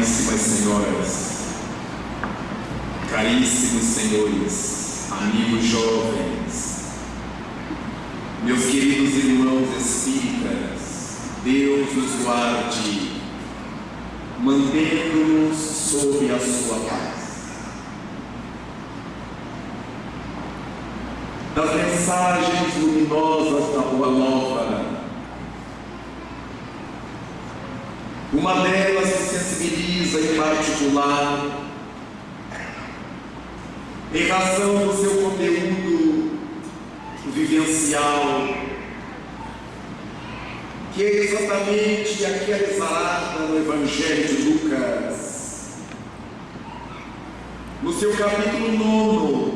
Caríssimas senhoras, caríssimos senhores, amigos jovens, meus queridos irmãos espíritas, Deus os guarde, mantendo-nos sob a sua paz. Das mensagens luminosas da Boa Nova, uma delas me sensibiliza em particular, em razão do seu conteúdo vivencial, que é exatamente aquela exarada no Evangelho de Lucas, no seu capítulo 9,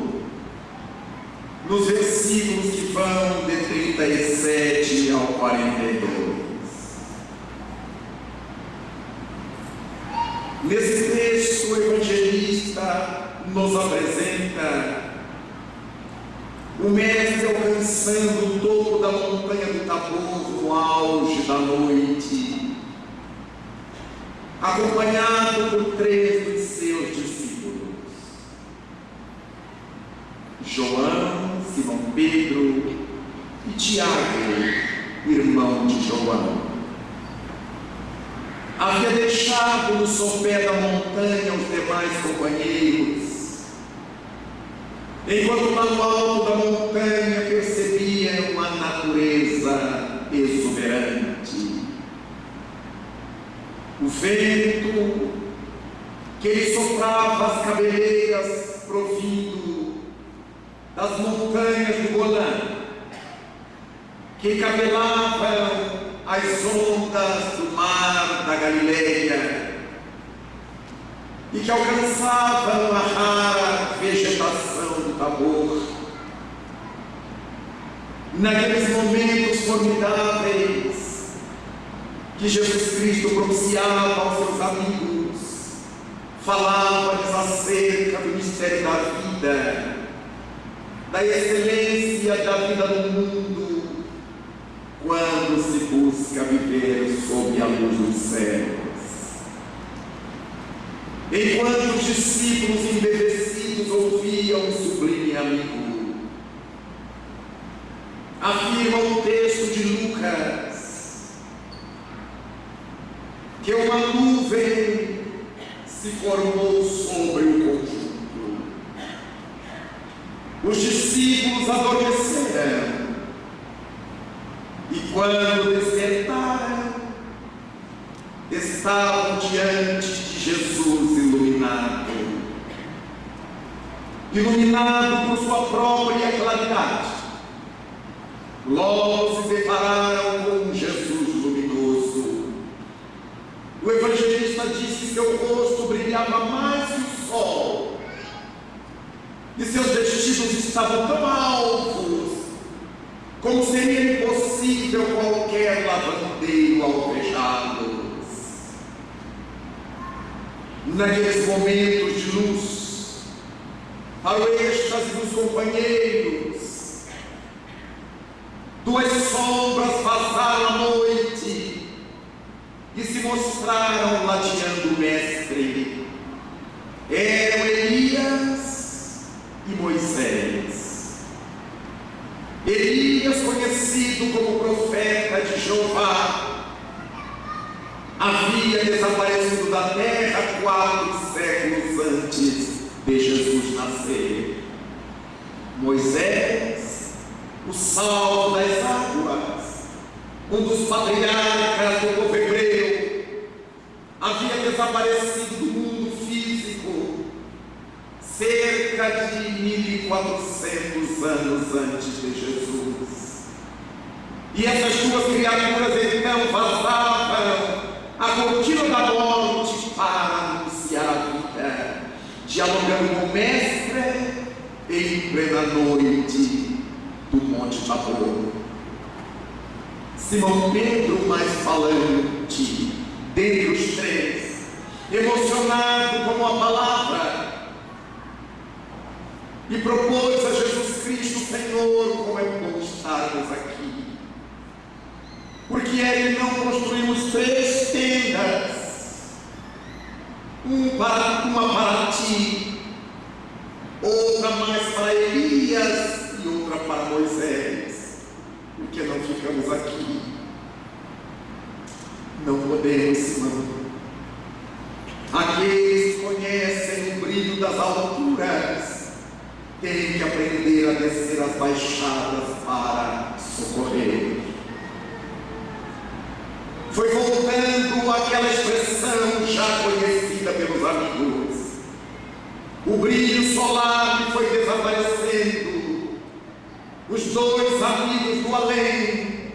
nos versículos que vão de 37 ao 42. Nesse texto, o evangelista nos apresenta o mestre alcançando o topo da montanha do Tabor no auge da noite, acompanhado por 3 dos seus discípulos: João, Simão Pedro e Tiago, irmão de João. Havia deixado no sopé da montanha os demais companheiros, enquanto lá no alto da montanha percebia uma natureza exuberante. O vento que lhe soprava as cabeleiras provindo das montanhas do Golã, que cabelavam as ondas do mar da Galileia e que alcançavam a rara vegetação do Tabor. Naqueles momentos formidáveis que Jesus Cristo propiciava aos seus amigos, falava-lhes acerca do mistério da vida, da excelência da vida no mundo, quando se busca viver sob a luz dos céus. Enquanto os discípulos embevecidos ouviam o sublime amigo, afirma o texto de Lucas que uma nuvem se formou sobre o conjunto. Os discípulos adormeceram, e quando despertaram, estavam diante de Jesus iluminado por sua própria claridade. Logo se depararam com um Jesus luminoso. O evangelista diz que seu rosto brilhava mais que o sol, e seus vestidos estavam tão altos como seria impossível qualquer lavandeiro alvejá-los. Naqueles momentos de luz, para o êxtase dos companheiros, 2 sombras passaram a noite e se mostraram ladeando o mestre. Eram Elias e Moisés. Elias, conhecido como profeta de Jeová, havia desaparecido da terra 4 séculos antes de Jesus nascer. Moisés, o sal das águas, um dos patriarcas do povo hebreu, havia desaparecido do mundo físico cerca de 1400 anos antes de Jesus. E essas 2 criaturas então vazavam a cortina da morte para anunciar a vida, dialogando com o mestre em plena noite do Monte Tabor. Simão Pedro, mais falante dentre os 3, emocionado com a palavra, e propôs a Jesus Cristo: Senhor, como é bom estarmos aqui. Porque é que não construímos 3 tendas uma para ti, outra mais para Elias e outra para Moisés. Por que não ficamos aqui? Não podemos, não. Aqueles que conhecem o brilho das alturas têm que aprender a descer as baixadas para socorrer. Foi voltando àquela expressão já conhecida pelos amigos. O brilho solar foi desaparecendo. Os dois amigos do além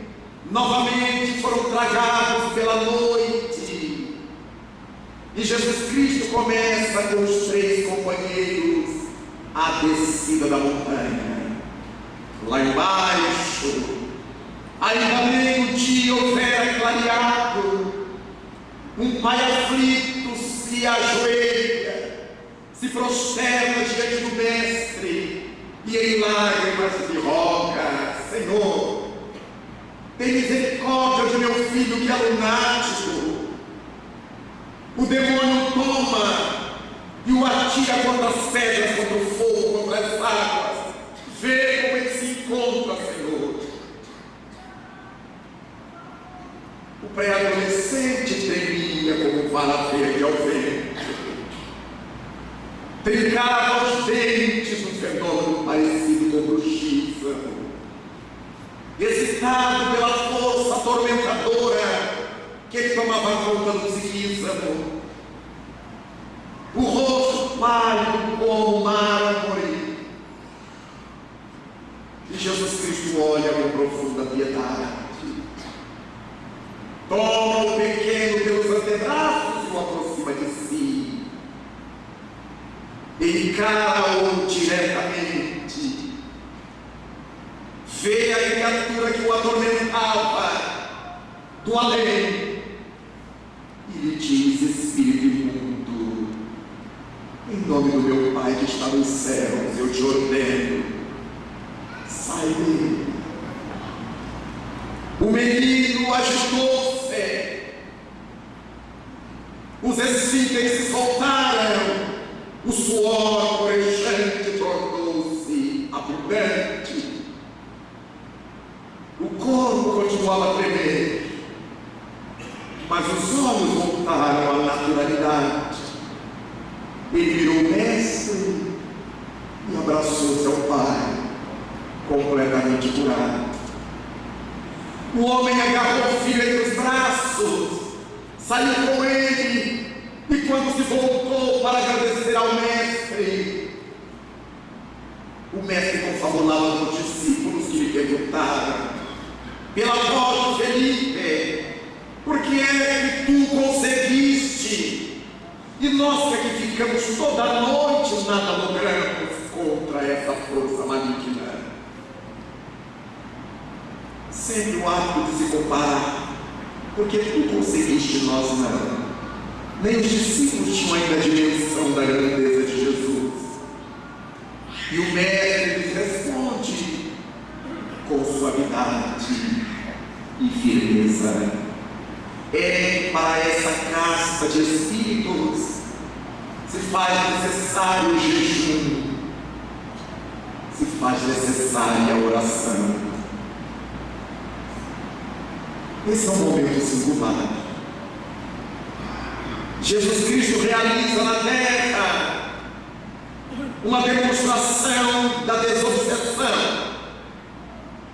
novamente foram tragados pela noite. E Jesus Cristo começa com os 3 companheiros a descida da montanha. Lá embaixo, ainda nem o dia houvera clareado, um pai aflito se ajoelha, se prosterna diante do mestre e em lágrimas lhe roga: Senhor, tem misericórdia de meu filho que é lunático. O demônio toma e o atira contra as pedras, contra o fogo, contra as águas. Vê como ele se encontra, Senhor. O pré-adolescente tremia como vara verde ao vento. Trincava os dentes num fenômeno parecido com bruxismo. Excitado pela força atormentadora que tomava conta do psiquismo, o rosto pálido como mármore. E Jesus Cristo olha com profunda piedade, toma o pequeno pelos antebraços e o aproxima de si, encara-o diretamente, vê a criatura que o atormentava do além e lhe diz: Espírito imundo, em nome do meu Pai que está nos céus, eu te ordeno, sai dele. O menino agitou-se, os esfíncteres se soltaram, o suor corejante tornou-se abundante, o corpo continuava a tremer, mas os olhos voltaram à naturalidade. Ele virou o mestre e abraçou seu pai, completamente curado. O homem agarrou o filho entre os braços, saiu com ele, e quando se voltou para agradecer ao mestre, o mestre confabulava com os discípulos que lhe perguntaram, pela voz de Felipe: por que é que tu conseguiste? E nós que aqui ficamos toda a noite nada logramos contra essa força maligna. Sempre o hábito de se comparar, porque tu conseguiste, nós não. Nem os discípulos tinham ainda a dimensão da grandeza de Jesus. E o mestre lhes responde com suavidade e firmeza: é para essa casta de espíritos se faz necessário o jejum, se faz necessária a oração. Esse é um momento singular. Jesus Cristo realiza na terra uma demonstração da desobsessão,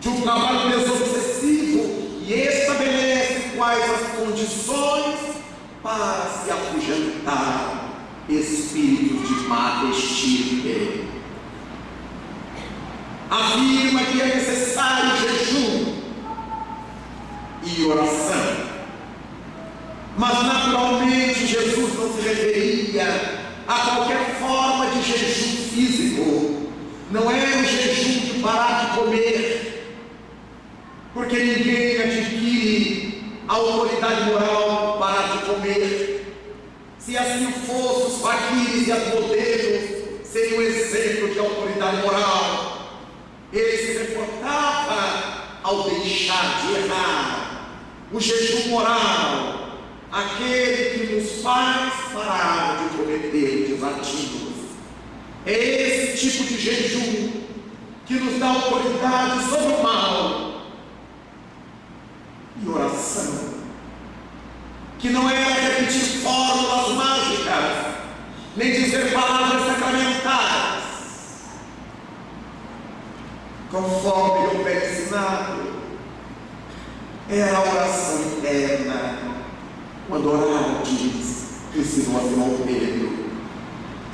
de um trabalho desobsessivo, e estabelece quais as condições para se afugentar espíritos de má estirpe. Afirma que é necessário jejum e oração, mas naturalmente Jesus não se referia a qualquer forma de jejum físico. Não é o jejum de parar de comer, porque ninguém adquire a autoridade moral para parar de comer. Se assim fosse, os faquires e as modelos seriam um exemplo de autoridade moral. Ele se reportava ao deixar de errar. O jejum moral, aquele que nos faz parava de prometer desatinos. É esse tipo de jejum que nos dá autoridade sobre o mal. E oração, que não era repetir fórmulas mágicas, nem dizer palavras sacramentais, conforme eu tenho ensinado, era a oração interna. Quando orardes, ensinou a Simão Pedro: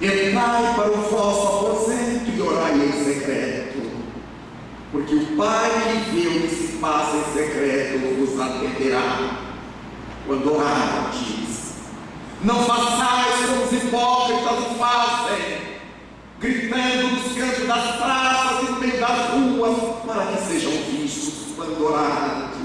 entrai para o vosso aposento e orai em secreto, porque o Pai que vê o que se passa em secreto vos atenderá. Quando orardes, não façais como os hipócritas fazem, gritando nos cantos das praças e no meio das ruas, para que sejam vistos. Quando orardes,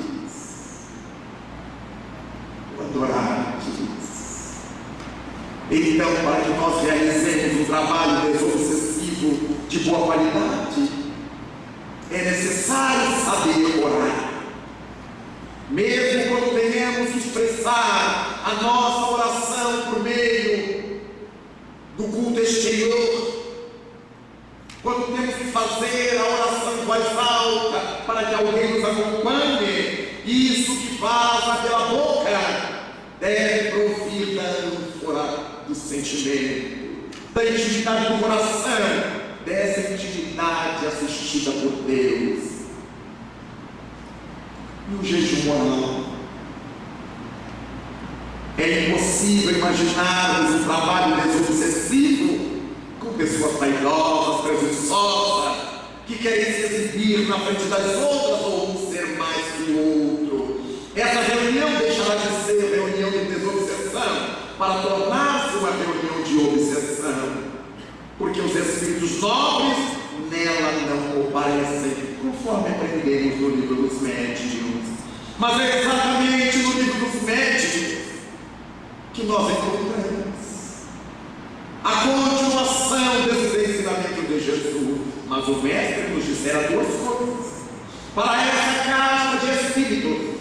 então, para que nós realizemos um trabalho desobsessivo de boa qualidade, é necessário saber orar. Mesmo quando tenhamos que expressar a nossa oração por meio do culto exterior, quando temos que fazer a oração em voz alta para que alguém nos acompanhe, isso que vaza pela boca deve provir da ânfora do sentimento, da intimidade do coração, dessa intimidade assistida por Deus. E o jejum oral? É impossível imaginarmos um trabalho desobsessivo com pessoas vaidosas, presunçosas, que querem se exibir na frente das outras ou um ser mais que o outro. Essa reunião deixará de ser reunião de desobsessão para tornar-se uma reunião de obsessão, porque os espíritos nobres nela não comparecem, conforme aprendemos no livro dos médiuns. Mas é exatamente no livro dos médiuns que nós encontramos a continuação desses ensinamentos de Jesus. Mas o mestre nos dissera duas coisas: para essa casta de espíritos,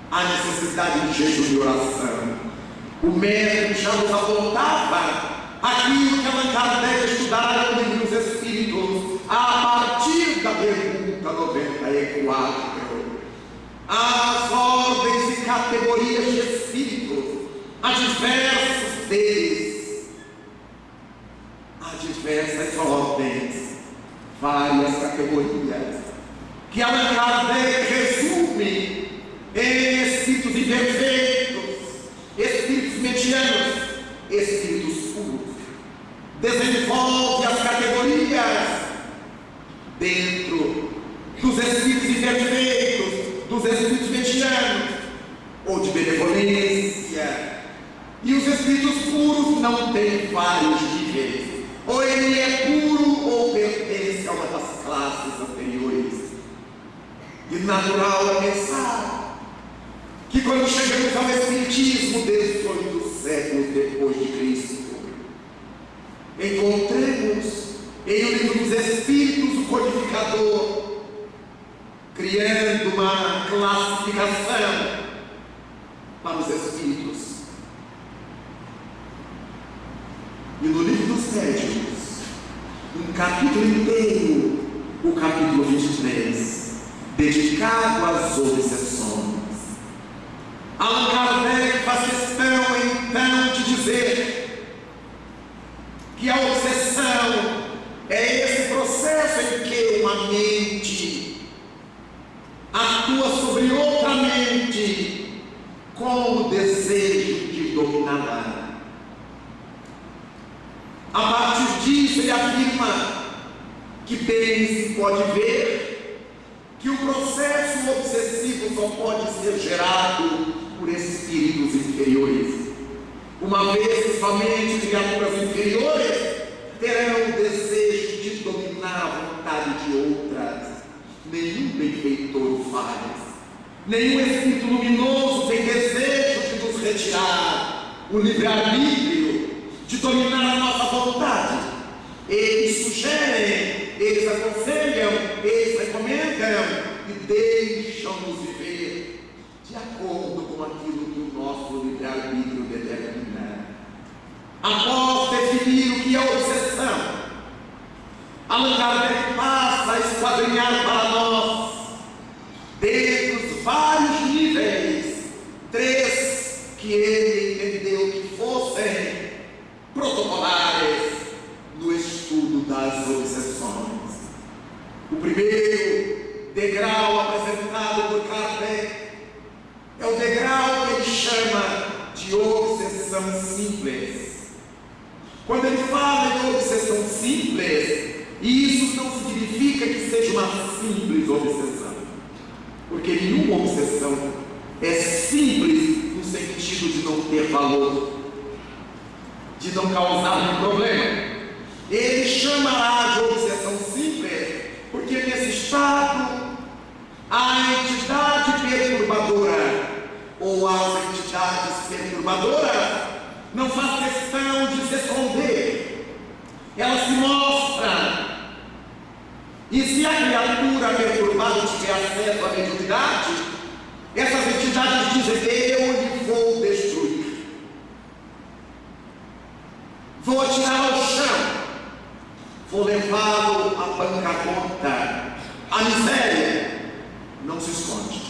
a necessidade de jejum e oração. O mestre já nos apontava aquilo que Allan Kardec estudara no livro dos Espíritos, a partir da pergunta 94. As ordens e categorias de espíritos, há diversos deles, há diversas ordens, várias categorias, que Allan Kardec resume em espíritos imperfeitos, espíritos medianos, espíritos puros. Desenvolve as categorias dentro dos espíritos imperfeitos, dos espíritos medianos ou de benevolência. E os espíritos puros não têm vários níveis: ou ele é puro ou pertence a uma das classes anteriores. E natural é pensar que quando chegamos ao Espiritismo, 18 séculos depois de Cristo, encontremos em O Livro dos Espíritos o codificador criando uma classificação para os espíritos. E no Livro dos Médiuns, um capítulo inteiro, o capítulo 23, dedicado às obsessões. Allan Kardec faz questão então de dizer que a obsessão é esse processo em que uma mente atua sobre outra mente com o desejo de dominá-la. A partir disso, ele afirma que bem se pode ver que o processo obsessivo só pode ser gerado por espíritos inferiores, uma vez que somente criaturas inferiores terão o desejo de dominar a vontade de outras. Nenhum benfeitor o faz, nenhum espírito luminoso tem desejo de nos retirar o livre-arbítrio, de dominar a nossa vontade. Eles sugerem, eles aconselham, eles recomendam e deixam-nos viver de acordo com aquilo que o nosso livre-arbítrio determina. Após definir o que é obsessão, Allan Kardec passa a esquadrinhar para nós, desde os vários níveis, 3 que ele entendeu que fossem protocolares no estudo das obsessões. O primeiro degrau apresentado por Kardec é o degrau que ele chama de obsessão simples. Quando ele fala de obsessão simples, isso não significa que seja uma simples obsessão, porque nenhuma obsessão é simples no sentido de não ter valor, de não causar nenhum problema. Ele chamará de obsessão simples porque nesse estado a entidade perturbadora ou as entidades perturbadoras não faz questão de se esconder, ela se mostra. E se a criatura perturbada tiver acesso à mediunidade, essas entidades dizem: eu lhe vou destruir, vou tirar ao chão, vou levá-lo à bancarrota, à miséria. Não se esconde.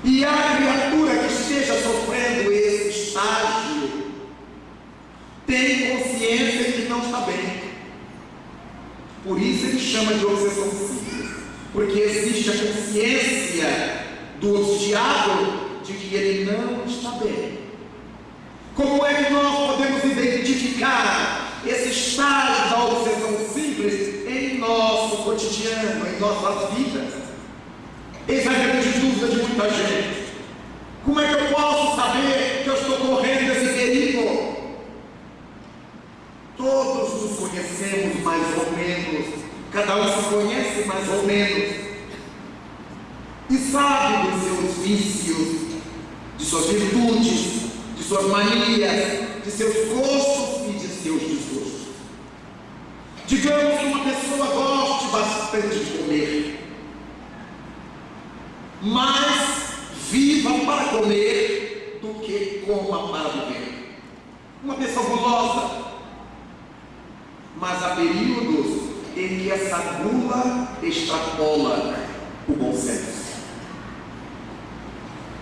E a criatura que esteja sofrendo esse estágio tem consciência de que não está bem. Por isso ele chama de obsessão simples, porque existe a consciência do obsidiado de que ele não está bem. Como é que nós podemos identificar esse estágio da obsessão simples em nosso cotidiano, em nossas vidas? Eis a grande dúvida de muita gente. Como é que eu posso saber que eu estou correndo esse perigo? Todos nos conhecemos mais ou menos, cada um se conhece mais ou menos, e sabe dos seus vícios, de suas virtudes, de suas manias, de seus gostos e de seus desgostos. Digamos que uma pessoa goste bastante de comer, mais viva para comer do que coma para viver. Uma pessoa gulosa, mas há períodos em que essa gula extrapola o bom senso.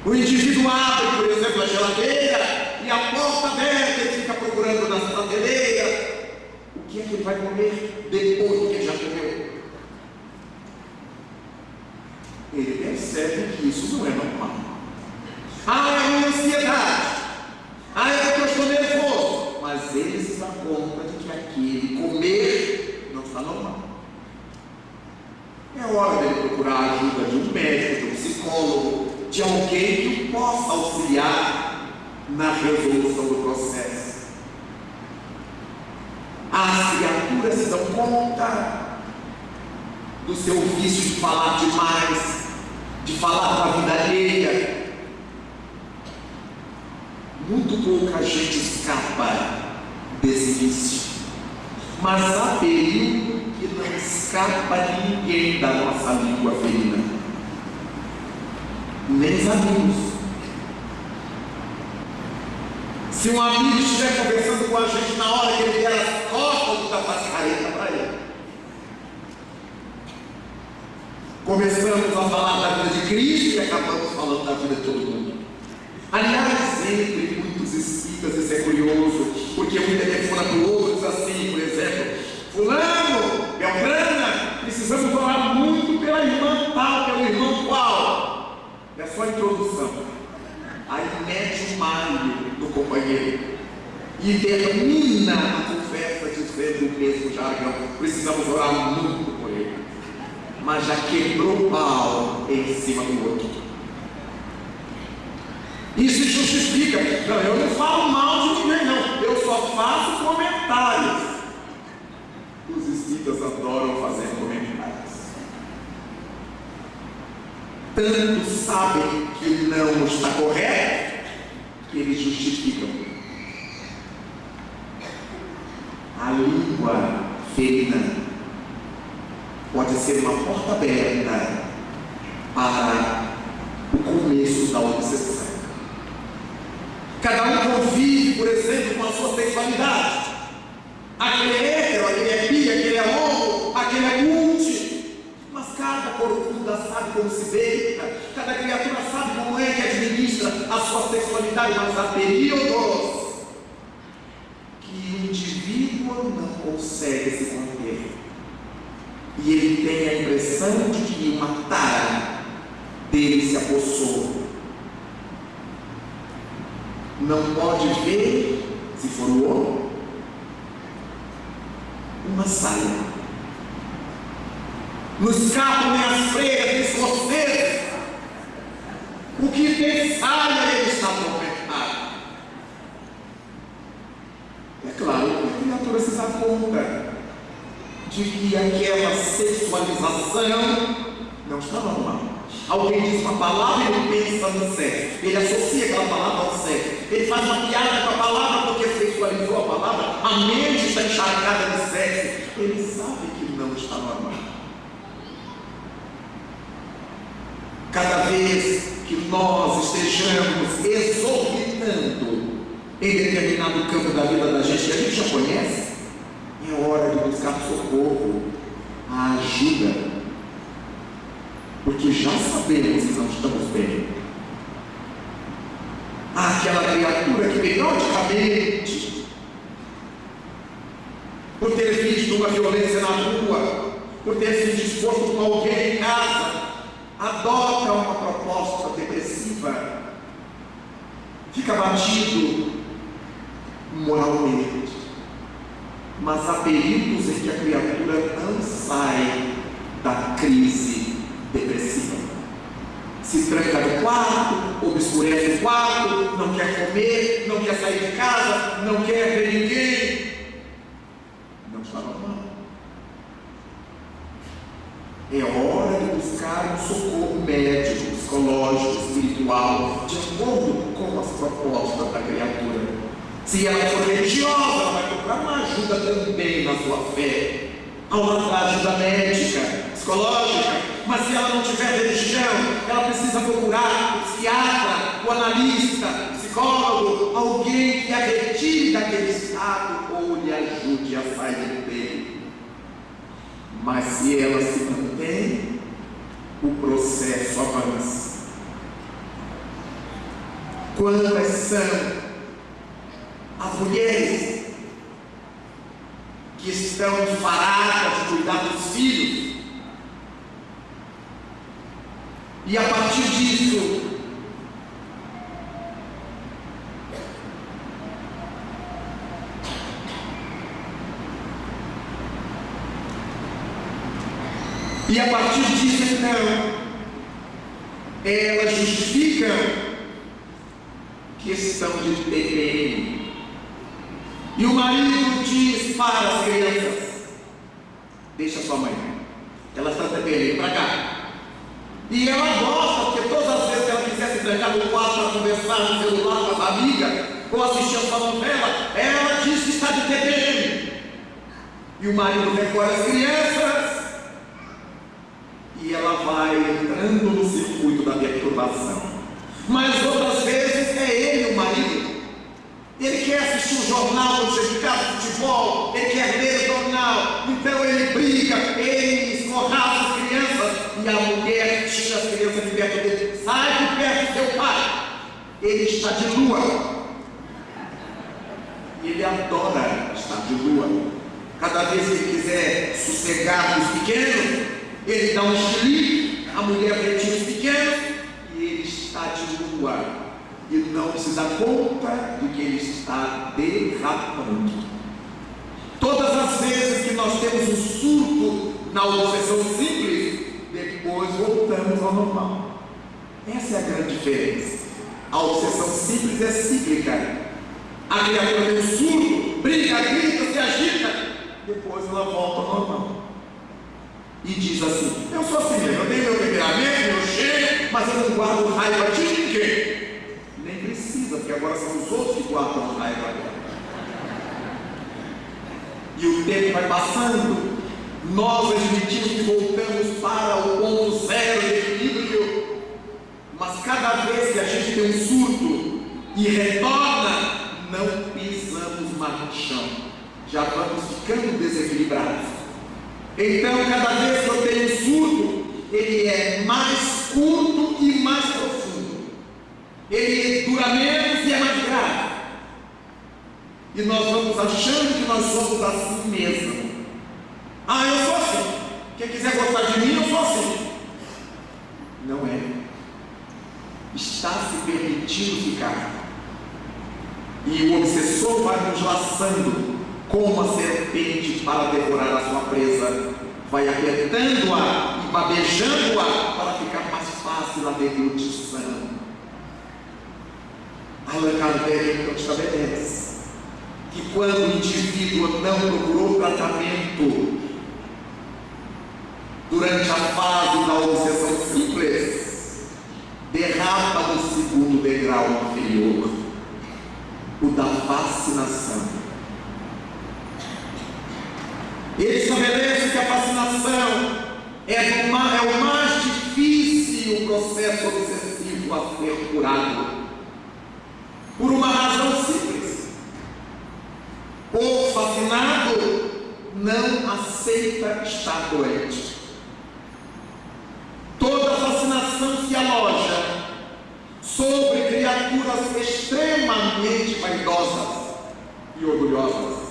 O indivíduo abre, por exemplo, a geladeira e a porta aberta e fica procurando nas prateleiras o que é que ele vai comer depois do que ele já comeu. Ele percebe que isso não é normal. É uma ansiedade. É porque eu estou nervoso. Mas ele se dá conta de que aquele comer não está normal. É hora dele procurar a ajuda de um médico, de um psicólogo, de alguém que possa auxiliar na resolução do processo. As criaturas se dão conta do seu vício de falar demais, de falar da vida alheia. Muito pouca gente escapa desse vício, mas há período que não escapa ninguém da nossa língua ferina, nem os amigos. Se um amigo estiver conversando com a gente na hora que ele der as costas, tu faz careta para ele. Começamos a falar da vida de Cristo e acabamos falando da vida de todo mundo. Aliás, entre muitos espíritas, isso é curioso, porque um telefona para o outro, diz assim, por exemplo: fulano, Beltrana, precisamos orar muito pela irmã tal, pelo irmão qual. É só a introdução. Aí mete o malho do companheiro e termina a conversa dizendo o mesmo jargão: precisamos orar muito por ele. Mas já quebrou o pau em cima do outro. Isso justifica. Não, eu não falo mal de ninguém, não. Eu só faço comentários. Os espíritas adoram fazer comentários. Tanto sabem que não está correto, que eles justificam. A língua ferina pode ser uma porta aberta para o começo da obsessão. Cada um convive, por exemplo, com a sua sexualidade. Aquele é hétero, aquele é bi, aquele é homo, aquele é multi. Mas cada corcunda sabe como se deita, cada criatura sabe como é que administra a sua sexualidade, mas há períodos que o indivíduo não consegue se conter. E ele tem a impressão de que uma tara dele se apossou. Não pode ver, se for o homem, uma saia. Não escapam nem as freiras, nem vocês. O que tem saia, ele está atormentado. É claro que a criatura se dá conta de que aquela sexualização não está normal. Alguém diz uma palavra e ele pensa no sexo. Ele associa aquela palavra ao sexo. Ele faz uma piada com a palavra porque sexualizou a palavra. A mente está encharcada de sexo. Ele sabe que não está normal. Cada vez que nós estejamos exorbitando em determinado campo da vida da gente, que a gente já conhece, é hora de buscar socorro, a ajuda. Porque já sabemos que não estamos bem. Aquela criatura que periodicamente, por ter visto uma violência na rua, por ter se disposto com alguém em casa, adota uma proposta depressiva, fica abatido moralmente. Mas há períodos em que a criatura não sai da crise depressiva. Se tranca no quarto, obscurece o quarto, não quer comer, não quer sair de casa, não quer ver ninguém. Não está normal. É hora de buscar um socorro médico, psicológico, espiritual, de acordo com as propostas da criatura. Se ela for religiosa, ela vai procurar uma ajuda também na sua fé, há uma ajuda médica, psicológica. Mas se ela não tiver religião, ela precisa procurar o psiquiatra, o analista, o psicólogo, alguém que a retire daquele estado ou lhe ajude a sair dele. Mas se ela se mantém, o processo avança. Quantas são as mulheres que estão paradas de cuidar dos filhos? E a partir disso, então, elas justificam questão de TPM. E o marido diz para as crianças: deixa sua mãe, ela está TPM, para cá. E ela gosta, porque todas as vezes que ela quiser se trancar no quarto para conversar no celular com as amigas, ou assistir a sua novela, ela diz que está de TPM. E o marido recolhe as crianças, e ela vai entrando no circuito da perturbação. Mas outras vezes é ele, o marido. Ele quer assistir um jornal quando chega em casa de futebol, ele quer ler o jornal, então ele briga, ele escorraça as crianças, e a mulher tira as crianças de perto dele. Sai de perto do seu pai, ele está de lua. E ele adora estar de lua. Cada vez que ele quiser sossegar os pequenos, ele dá um chilique, a mulher retira os pequenos, e ele está de lua. E não se dá conta de que ele está derrapando. Todas as vezes que nós temos um surto na obsessão simples, depois voltamos ao normal. Essa é a grande diferença. A obsessão simples é cíclica. A criatura tem um surto, briga, grita, se agita, depois ela volta ao normal. E diz assim: eu sou assim mesmo, eu tenho meu temperamento, meu cheiro, mas eu não guardo raiva de ninguém. Nem precisa, porque agora são os outros que guardam raiva agora. E o tempo vai passando, nós admitimos que voltamos para o ponto zero de equilíbrio, mas cada vez que a gente tem um surto e retorna, não pisamos no chão, já vamos ficando desequilibrados. Então, cada vez que eu tenho um surto, ele é mais curto e mais profundo. Ele dura menos e é mais grave. E nós vamos achando que nós somos assim mesmo. Ah, eu sou assim. Quem quiser gostar de mim, eu sou assim. Não é. Está se permitindo ficar. E o obsessor vai nos laçando como uma serpente para devorar a sua presa. Vai apertando-a e babejando-a para ficar mais fácil a deglutição. Allan Kardec então estabelece que quando o indivíduo não procurou tratamento durante a fase da obsessão simples, derrapa no segundo degrau inferior, o da fascinação. Ele estabelece que a fascinação é o mais difícil processo obsessivo a ser curado, por uma razão simples. O fascinado não aceita estar doente. Toda fascinação se aloja sobre criaturas extremamente vaidosas e orgulhosas.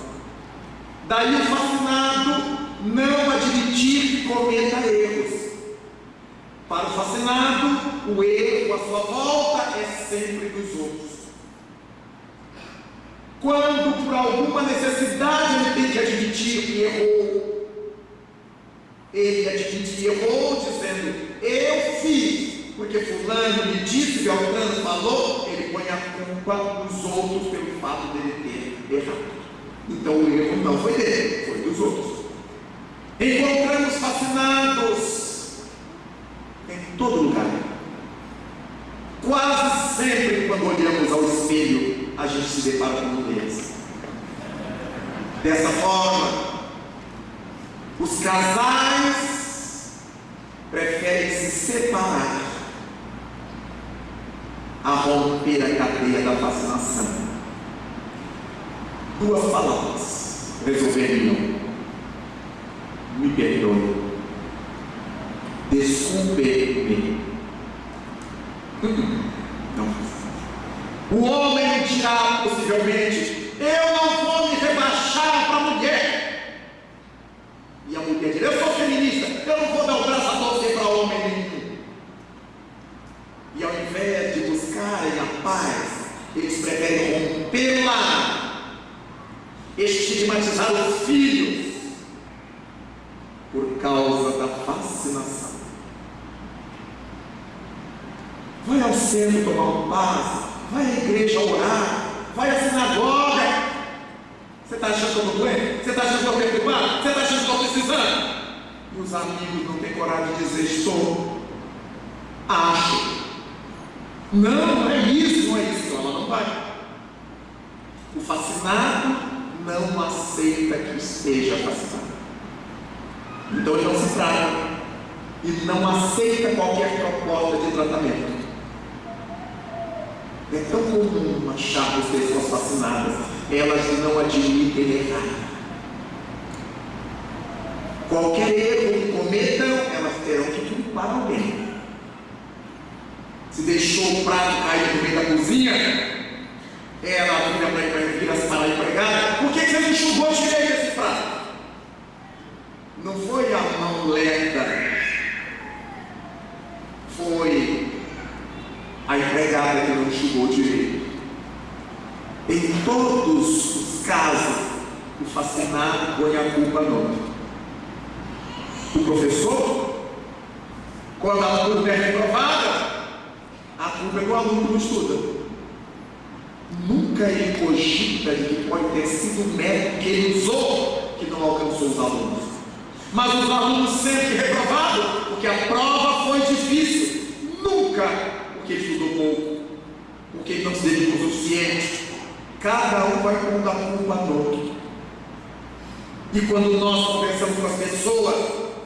Daí o fascinado não admitir que cometa erros. Para o fascinado, o erro à sua volta é sempre dos outros. Quando por alguma necessidade ele tem que admitir que errou, ele admite que errou dizendo: eu fiz, porque fulano me disse, Beltrano falou. Ele põe a culpa dos outros pelo fato dele ter errado. Então o erro não foi dele, foi dos outros. Encontramos fascinados em todo lugar. Quase sempre quando olhamos ao espelho, a gente se depara com um deles. Dessa forma, os casais preferem se separar a romper a cadeia da fascinação. Duas palavras resolveriam: me perdoe, desculpe-me. Não. O homem dirá possivelmente: eu não vou me rebaixar para a mulher. E a mulher dirá: eu sou feminista, eu não vou dar o braço a torcer para homem nenhum. E ao invés de buscarem a paz, eles preferem rompê-la, estigmatizar os filhos por causa da fascinação. Vai ao centro tomar um passe, vai à igreja orar, vai à sinagoga. Você está achando que eu estou doente? Você está achando que eu estou perturbado? Você está achando que eu estou precisando? E os amigos não têm coragem de dizer: estou. Acho. Não é isso, não é isso. Ela não vai. O fascinado não aceita que esteja fascinado. Então ele não se trata e não aceita qualquer proposta de tratamento. É tão comum achar as pessoas fascinadas, elas não admitem errar. Qualquer erro que cometam, elas terão que culpar alguém. Se deixou o prato cair no meio da cozinha, ela vira para a empregada: por que você não enxugou direito esse prato? Não foi a mão lenta, foi a empregada que não enxugou direito. Em todos os casos, o fascinado põe a culpa no outro. O professor, quando a aluna é reprovada, a culpa é do aluno que não estuda. Nunca ele cogita de que pode ter sido o método que ele usou que não alcançou os alunos. Mas os alunos sempre reprovados porque a prova foi difícil. Nunca porque ele estudou pouco, porque ele não se dedicou o suficiente. Cada um vai pondo a culpa no outro. E quando nós conversamos com as pessoas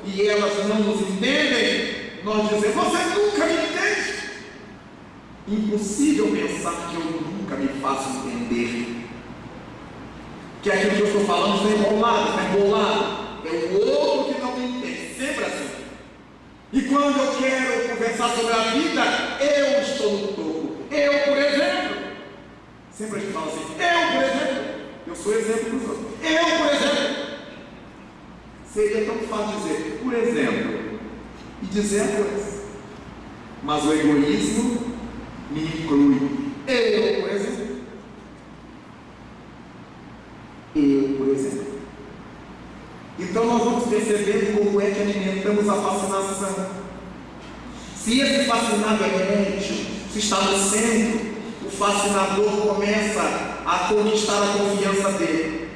e elas não nos entendem, nós dizemos: você nunca me entende. Impossível pensar que eu nunca me faço entender. que aquilo que eu estou falando está enrolado, está embolado. É o outro que não me entende, sempre assim. E quando eu quero conversar sobre a vida, eu estou no topo. Eu, por exemplo, sempre a gente fala assim, eu, por exemplo, eu sou exemplo para os outros. Eu, por exemplo, seria tão fácil dizer, por exemplo, e dizer a coisa. Mas o egoísmo me inclui. Eu, por exemplo. Eu, por exemplo. Então nós vamos perceber como é que alimentamos a fascinação. Se esse fascinado é médio, se está no centro, o fascinador começa a conquistar a confiança dele.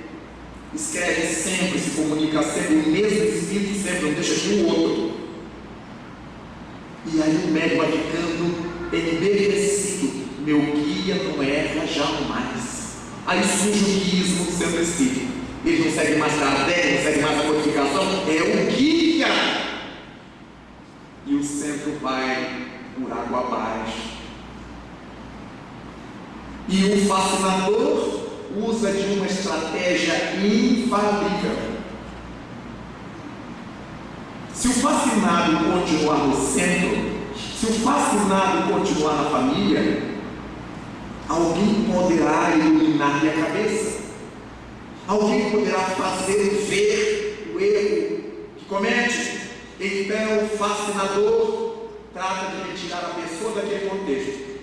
Escreve sempre, se comunica sempre, o mesmo espírito sempre, não deixa de um outro. E aí o médium vai ficando embevecido. Meu guia não erra jamais. Aí surge o guismo do centro espírita. Ele não segue mais Kardec, não segue mais a codificação, é o guia. E o centro vai por água abaixo. E o fascinador usa de uma estratégia infalível. Se o fascinado continuar no centro, se o fascinado continuar na família, alguém poderá iluminar-lhe a cabeça. Alguém poderá fazer ver o erro que comete. Então o fascinador trata de retirar a pessoa daquele contexto.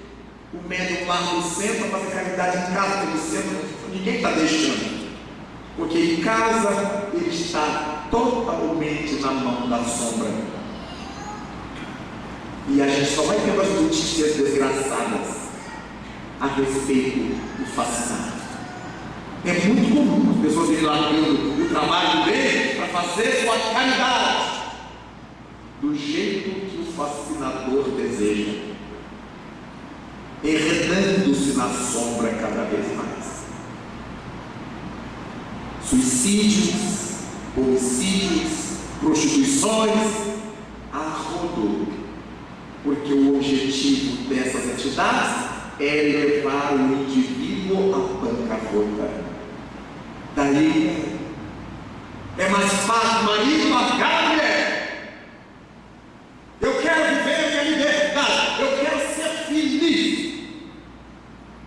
O médium lá no centro para fazer caridade em casa, porque no centro ninguém está deixando. Porque em casa ele está totalmente na mão da sombra. E a gente só vai ter as notícias desgraçadas a respeito do fascinado. É muito comum as pessoas irem largando o trabalho dele para fazer sua caridade do jeito que o fascinador deseja, enredando-se na sombra cada vez mais. Suicídios, homicídios, prostituições, a rodo, porque o objetivo dessas entidades é levar o indivíduo à bancarrota. Daí é mais fácil marido largar a mulher. Eu quero viver a minha liberdade, eu quero ser feliz.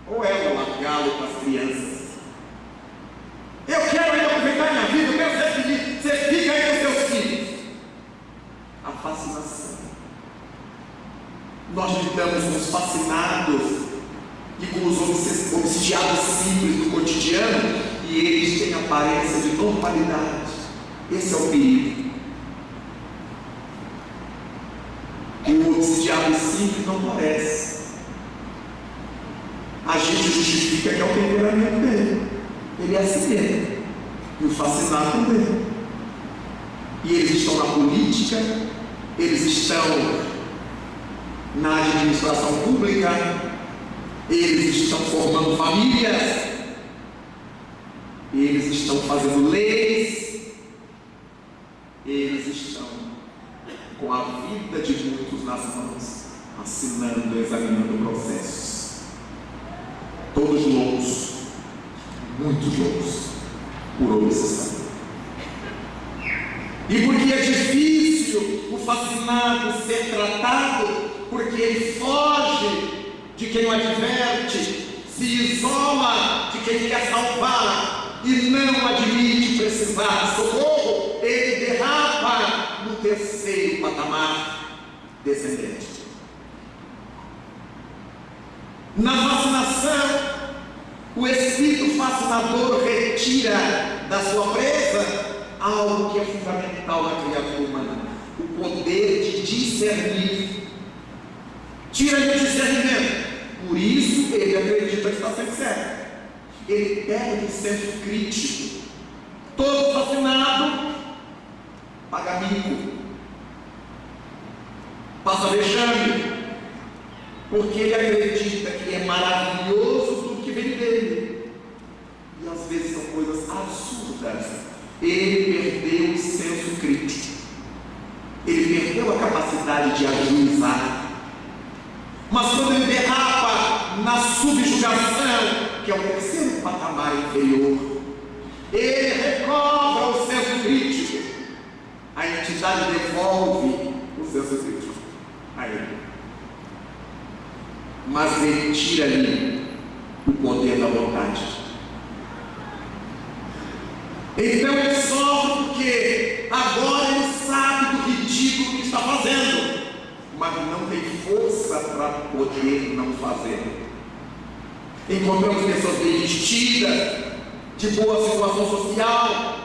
Ou ela largá-lo para as crianças. Eu quero ainda aproveitar a minha vida, eu quero ser feliz. Você fica aí com seus filhos. A fascinação. Nós lidamos com os fascinados e com os obsidiados simples do cotidiano, e eles têm aparência de normalidade. Esse é o perigo. O obsidiado simples não parece. A gente justifica que é o temperamento dele. Ele é assim mesmo. E o fascinado também. E eles estão na política, eles estão na administração pública, eles estão formando famílias, eles estão fazendo leis, eles estão com a vida de muitos nas mãos, assinando, examinando processos. Todos loucos, muitos loucos, por obsessão. E porque é difícil o fascinado ser tratado, porque ele foge de quem o adverte, se isola de quem quer salvar e não admite precisar de socorro, ele derrapa no terceiro patamar descendente. Na fascinação, o espírito fascinador retira da sua presa algo que é fundamental na criatura humana: o poder de discernir. Tira-lhe o discernimento. Por isso ele acredita que está sempre certo. Ele perde o senso crítico. Todo fascinado paga mico, passa vexame, porque ele acredita que é maravilhoso tudo que vem dele. E às vezes são coisas absurdas. Ele perdeu o senso crítico. Ele perdeu a capacidade de ajuizar. Mas quando ele derrapa na subjugação, que é o terceiro patamar inferior, mas retira-lhe o poder da vontade. Então ele sofre porque agora ele sabe do ridículo que está fazendo, mas não tem força para poder não fazer. Encontramos pessoas bem vestidas, de boa situação social,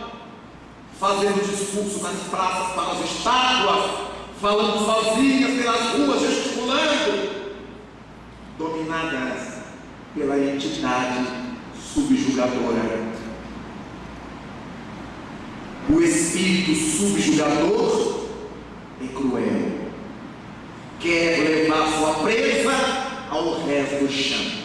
fazendo discurso nas praças para as estátuas, falando sozinhas pelas ruas, gesticulando, dominadas pela entidade subjugadora. O espírito subjugador é cruel, quer levar sua presa ao resto do chão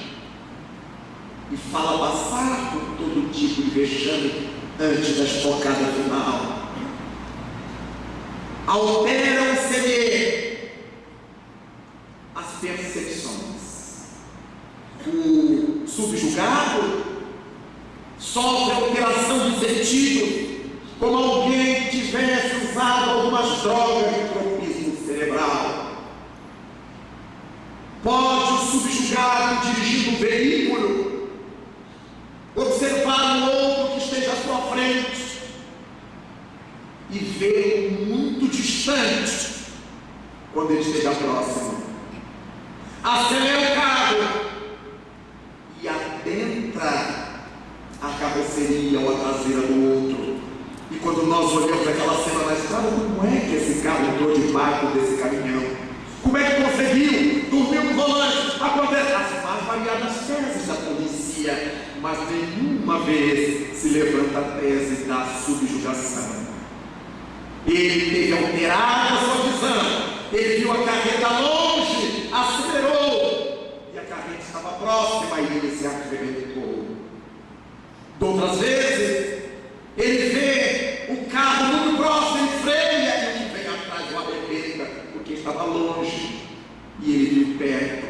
e fala passar por todo tipo de vexame antes da estocada final. Alteram-se as percepções. O subjugado sofre alteração de sentido, como alguém que tivesse usado algumas drogas de tropismo cerebral. Pode o subjugado, dirigindo um veículo, observar um outro que esteja à sua frente e vê-lo muito distante quando ele esteja próximo. Acelera o carro e adentra a carroceria ou a traseira do outro. E quando nós olhamos aquela cena na estrada, como é que esse carro entrou debaixo desse caminhão? Como é que conseguiu? Dormiu no volante? Acontece as mais variadas teses da polícia, mas nenhuma vez se levanta a tese da subjugação. Ele teve alterada a sua visão, ele viu a carreta longe, acelerou, e a carreta estava próxima e ele se arrebentou. Outras vezes, ele vê o carro muito próximo, ele freia e o que vem atrás o arrebenta, porque estava longe e ele viu perto.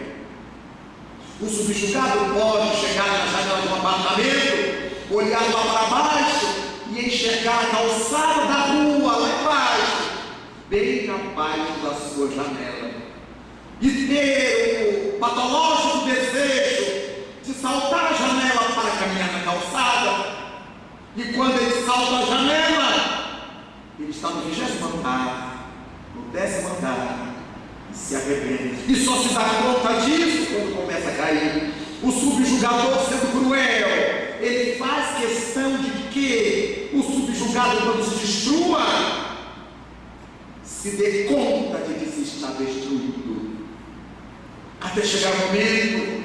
O subjugado pode chegar na janela de um apartamento, olhar lá para baixo e enxergar a calçada da rua lá embaixo, bem abaixo da sua janela, e ter o patológico desejo de saltar a janela para caminhar na calçada. E quando ele salta a janela, ele está no 20º andar, no 10º andar, e se arrebenta. E só se dá conta disso quando começa a cair. O subjugador, sendo cruel, ele faz questão de que o subjugado, quando se destrua, se dê conta de que se está destruído, até chegar o momento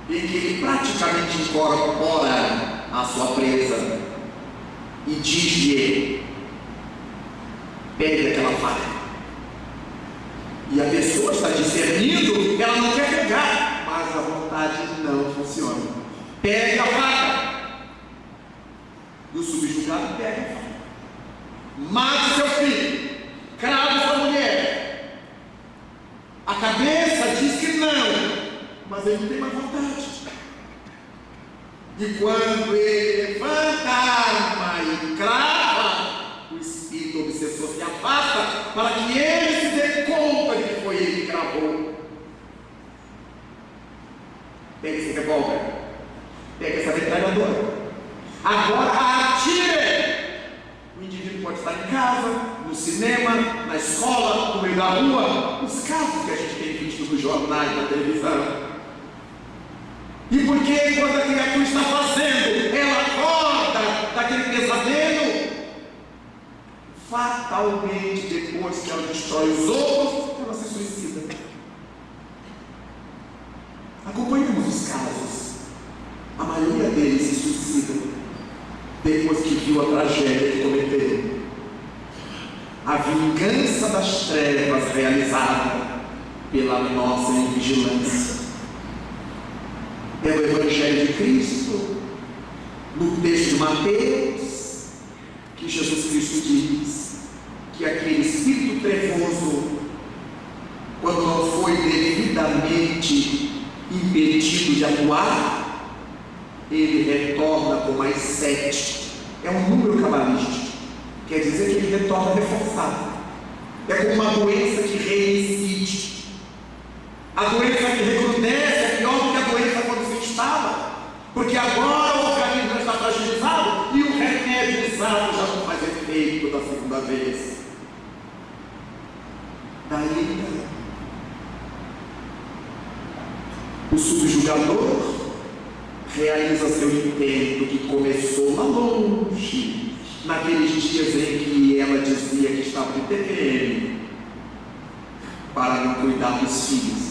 em que ele praticamente incorpora a sua presa e diz-lhe: pegue aquela faca. E a pessoa está discernindo, ela não quer pegar, mas a vontade não funciona. Pegue a faca. E o subjugado pega a faca. Mate seu filho, crave sua mulher. A cabeça diz que não, mas ele não tem mais vontade. E quando ele levanta a arma e crava, o espírito obsessor se afasta para que ele se dê conta de que foi ele que cravou. Pega esse revólver, pega essa metralhadora, agora atire. O indivíduo pode estar em casa, no cinema, na escola, no meio da rua, os casos que a gente tem visto nos jornais, na televisão. E porque quando a criatura está fazendo, ela acorda daquele pesadelo, fatalmente, depois que ela destrói os outros, ela se suicida. Acompanhamos os casos. A maioria deles se suicida depois que viu a tragédia que cometeram. A vingança das trevas realizada pela nossa invigilância. É o Evangelho de Cristo, no texto de Mateus, que Jesus Cristo diz que aquele espírito trevoso, quando não foi devidamente impedido de atuar, ele retorna com mais 7. É um número cabalístico, quer dizer que ele retorna reforçado. É como uma doença que reincide. A doença que recrudesce é pior do que a doença quando se instala, porque agora o organismo está fragilizado e o remédio usado já não faz efeito da segunda vez. Daí, o subjugador realiza seu intento que começou lá longe, naqueles dias em que ela dizia que estava de TPM, para não cuidar dos filhos,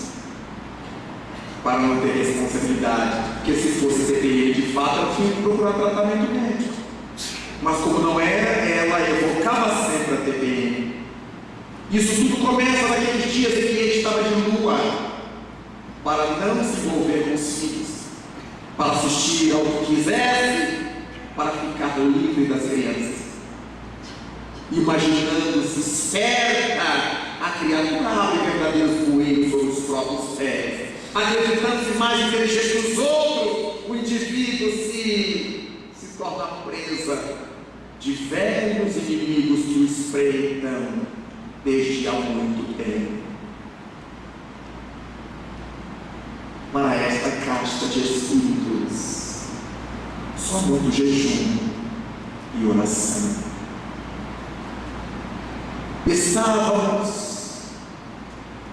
para não ter responsabilidade, porque se fosse TPM de fato, ela tinha que procurar tratamento médico. Mas como não era, ela evocava sempre a TPM. Isso tudo começa naqueles dias em que ele estava de lua, para não se envolver com os filhos, para assistir ao que quisesse, para ficar livre das crianças, imaginando-se certa a criatura abre verdadeiros coelhos sobre os próprios pés, acreditando-se mais inteligente que os outros, o indivíduo se torna presa de velhos inimigos que o espreitam desde há muito tempo. Para esta casta de espíritos, só muito jejum e oração. Estávamos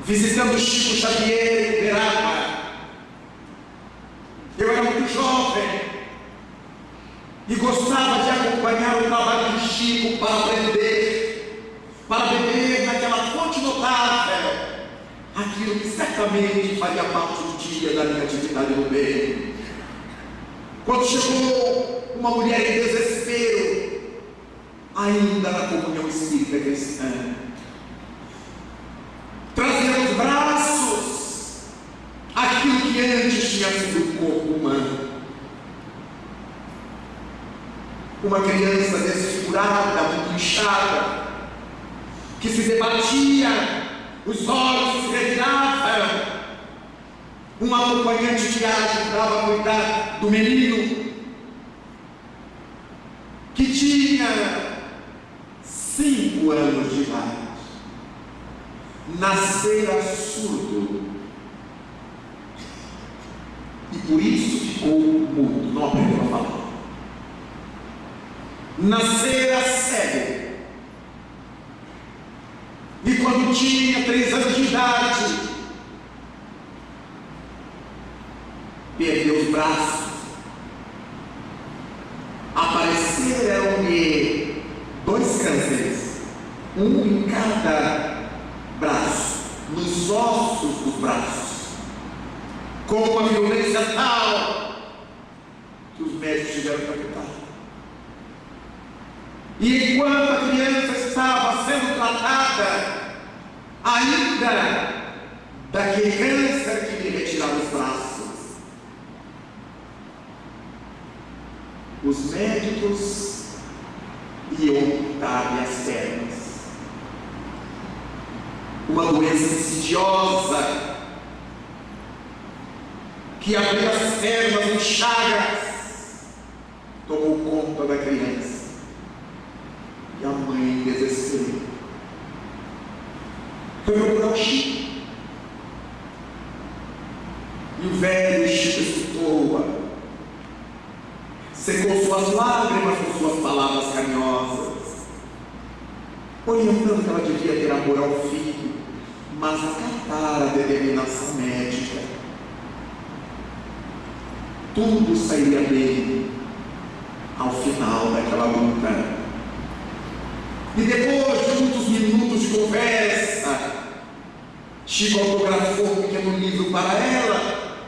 visitando Chico Xavier em Uberaba. Eu era muito jovem e gostava de acompanhar o trabalho de Chico para aprender, para beber naquela fonte notável aquilo que certamente faria parte do dia da minha atividade no bem. Quando chegou uma mulher em desespero, ainda na comunhão espírita cristã, trazia nos braços aquilo que antes tinha sido o corpo humano. Uma criança desfigurada, muito inchada, que se debatia, os olhos se reviravam. Um acompanhante de ajudava a cuidar do menino, que tinha 5 anos de idade, nascera surdo, e por isso ficou mudo, não aprendeu a falar. Nascera cego, e quando tinha 3 anos de idade, perdeu os braços. Apareceram-lhe 2 cânceres, um em cada braço, nos ossos dos braços, com uma violência tal que os médicos tiveram que apertar. E enquanto a criança estava sendo tratada, ainda daquele câncer que lhe retirava os braços, os médicos iam amputar-lhe as pernas. Uma doença insidiosa que abriu as pernas em chagas tomou conta da criança. E a mãe, em desespero, foi procurar o Chico. E o velho Chico escutou-a, secou suas lágrimas com suas palavras carinhosas, orientando que ela devia ter amor ao filho, mas acatar a determinação médica. Tudo sairia bem ao final daquela luta. E depois de muitos minutos de conversa, Chico autografou um pequeno livro para ela,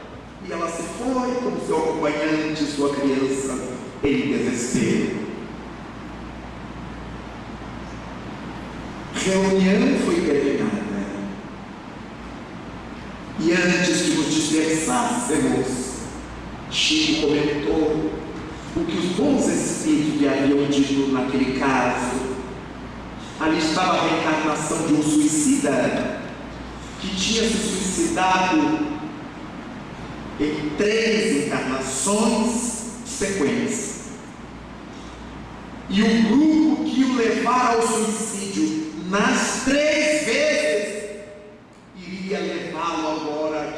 e ela se foi como seu acompanhante, sua criança, em desespero. Reunião foi terminada, e antes que nos dispersássemos, Chico comentou o que os bons espíritos lhe haviam dito naquele caso. Ali estava a reencarnação de um suicida que tinha se suicidado em 3 encarnações sequentes. E o grupo que o levara ao suicídio nas 3 vezes iria levá-lo agora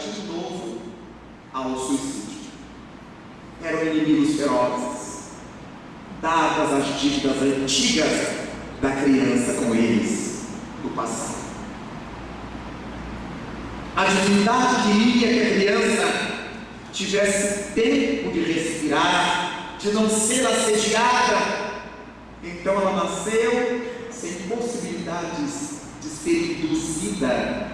dadas as dívidas antigas da criança com eles do passado. A divindade queria que a criança tivesse tempo de respirar, de não ser assediada. Então ela nasceu sem possibilidades de ser induzida,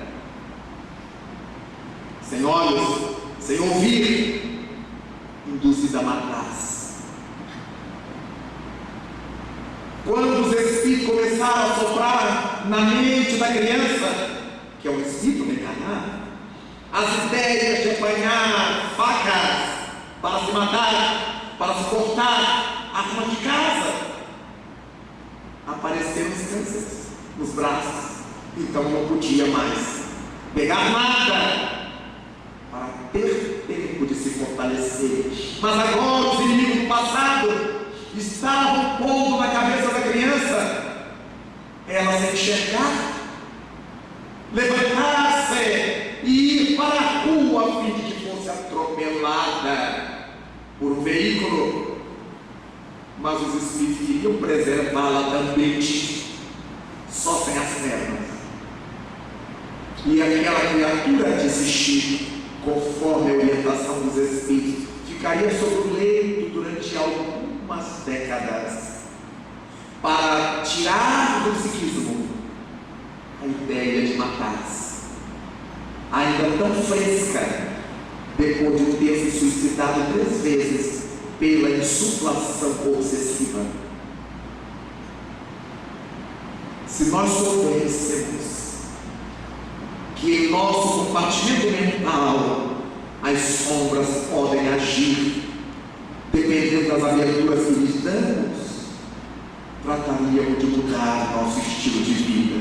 sem olhos, sem ouvir, induzida a matar-se. Quando os espíritos começaram a soprar na mente da criança, que é um espírito reencarnado, as ideias de apanhar facas para se matar, para se cortar, arma de casa, apareceram os cânceres nos braços. Então não podia mais pegar nada para ter tempo de se fortalecer. Mas agora os inimigos do passado estavam pondo na cabeça da criança ela se enxergar, levantar-se e ir para a rua a fim de que fosse atropelada por um veículo. Mas os espíritos queriam preservá-la também, só sem as pernas. E aquela criatura desistiu, conforme a orientação dos espíritos, ficaria sobre o leito durante algumas décadas, para tirar do psiquismo a ideia de matar-se, ainda tão fresca, depois de ter se suicidado 3 vezes pela insuflação obsessiva. Se nós soubéssemos que em nosso compartimento mental as sombras podem agir, dependendo das aberturas que lhes damos, trataríamos de mudar nosso estilo de vida,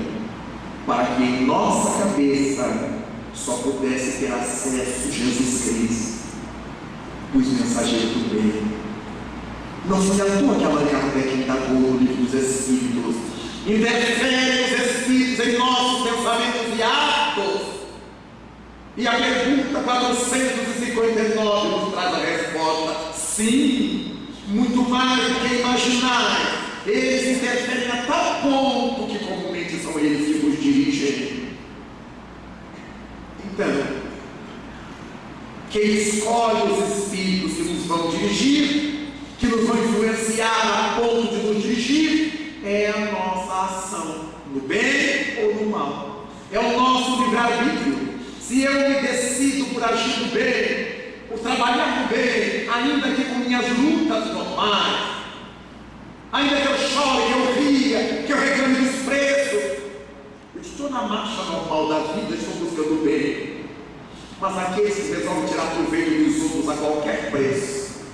para que em nossa cabeça só pudesse ter acesso Jesus Cristo, os mensageiros do bem. Não foi à toa que Allan Kardec indagou no Livro dos Espíritos: interferem os Espíritos em nossos pensamentos e atos? E a pergunta 459 nos traz a resposta: sim, muito mais do que imaginar. Eles interferem a tal ponto que comumente são eles que nos dirigem. Então, quem escolhe os espíritos que nos vão dirigir, que nos vão influenciar a ponto de nos dirigir, é a nossa ação, no bem ou no mal. É o nosso livre-arbítrio. Se eu me decido por agir no bem, por trabalhar no bem, ainda que com minhas lutas normais, ainda que eu chore, que eu ria, que eu reclame desprezo, eu estou na marcha normal da vida, estou buscando o bem. Mas aqueles que resolvem tirar proveito dos outros a qualquer preço,